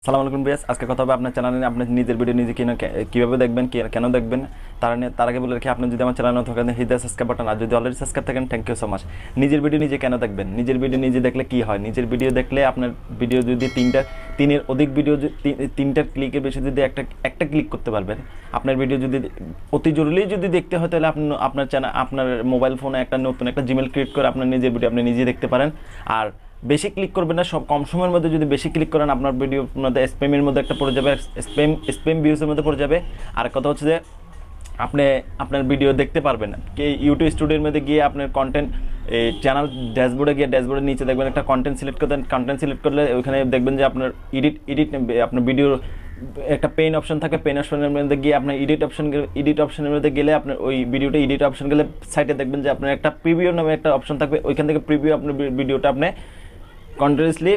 সালাম আলাইকুম বিয়াস, আজকে কথা হবে আপনার চ্যানেলে আপনি নিজের ভিডিও নিজে কীভাবে দেখবেন, কেন দেখবেন তার আগে বলে রাখি, আপনি যদি আমার চ্যানেল থাকেন হিট দ্য সাবস্ক্রাইব বাটন, আর যদি অলরেডি সাবস্ক্রাইব থাকেন থ্যাংক ইউ সো মাচ। নিজের ভিডিও নিজে কেন দেখবেন? নিজের ভিডিও নিজে দেখলে কি হয়? নিজের ভিডিও দেখলে আপনার ভিডিও যদি তিনের অধিক ভিডিও, তিনটার ক্লিকের বেশি যদি একটা ক্লিক করতে পারবেন, আপনার ভিডিও যদি অতি জরুরি যদি দেখতে হয় তাহলে আপনার চ্যানেল, আপনার মোবাইল ফোনে একটা নতুন একটা জিমেল ক্রিয়েট করে আপনার নিজের ভিডিও আপনি নিজে দেখতে পারেন। আর বেশি ক্লিক করবেন না, সব কম সময়ের মধ্যে যদি বেশি ক্লিক করেন আপনার ভিডিও মধ্যে স্প্যামের মধ্যে একটা পড়ে যাবে, স্প্যাম ভিউজের মধ্যে পড়ে যাবে। আর কথা হচ্ছে যে আপনি আপনার ভিডিও দেখতে পারবেন কি ইউটিউব স্টুডিওর মধ্যে গিয়ে আপনার কন্টেন্ট এই চ্যানেল ড্যাশবোর্ডে গিয়ে ড্যাশবোর্ডের নিচে দেখবেন একটা কন্টেন্ট সিলেক্ট করতেন। কন্টেন্ট সিলেক্ট করলে ওইখানে দেখবেন যে আপনার এডিট আপনার ভিডিওর একটা পেন অপশন থাকে, পেন অপশনের মধ্যে গিয়ে আপনার এডিট অপশনের মধ্যে গেলে আপনার ওই ভিডিওটা এডিট অপশন গেলে সাইডে দেখবেন যে আপনার একটা প্রিভিউ নামে একটা অপশন থাকবে, ওইখান থেকে প্রিভিউ আপনার ভিডিওটা আপনি কন্টিনিউয়াসলি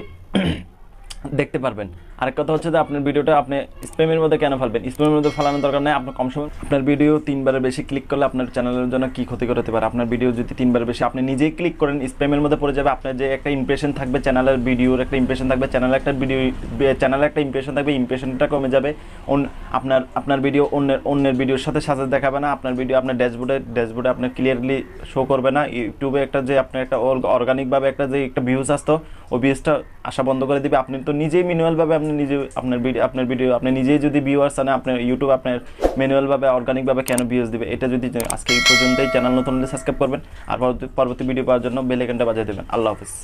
দেখতে পারবেন। আরেক কথা হচ্ছে যে আপনার ভিডিওটা আপনি স্প্যামের মধ্যে কেন ফেলবেন? স্প্যামের মধ্যে ফেলানোর দরকার নেই। আপনার কম সময় আপনার ভিডিও 3বারের বেশি ক্লিক করলে আপনার চ্যানেলের জন্য কী ক্ষতি করতে পারে? আপনার ভিডিও যদি 3বারের বেশি আপনি নিজেই ক্লিক করেন স্প্যামের মধ্যে পড়ে যাবে। আপনার যে একটা ইমপ্রেশন থাকবে চ্যানেলের, ভিডিওর একটা ইমপ্রেশন থাকবে, চ্যানেলের একটা ইমপ্রেশন থাকবে, ইমপ্রেশনটা কমে যাবে। আপনার ভিডিও অন্যের ভিডিওর সাথে দেখাবে না। আপনার ভিডিও আপনার ড্যাশবোর্ডে আপনার ক্লিয়ারলি শো করবে না। ইউটিউবে একটা যে আপনার একটা অর্গানিকভাবে একটা যে একটা ভিউজ আসতো, ওই ভিউজটা আসা বন্ধ করে দিবে। আপনি তো নিজেই ম্যানুয়ালভাবে আপনি নিজে আপনার ভিডিও আপনি নিজেই যদি ভিউয়ার্স আনে, আপনার ইউটিউব আপনার ম্যানুয়ালভাবে অর্গানিকভাবে কেন ভিউজ দিবে? এটা যদি আজকে এই পর্যন্তই, চ্যানেল নতুন হলে সাবস্ক্রাইব করবেন আর পরবর্তী ভিডিও পাওয়ার জন্য বেল আইকনটা বাজিয়ে দেবেন। আল্লাহ হাফিজ।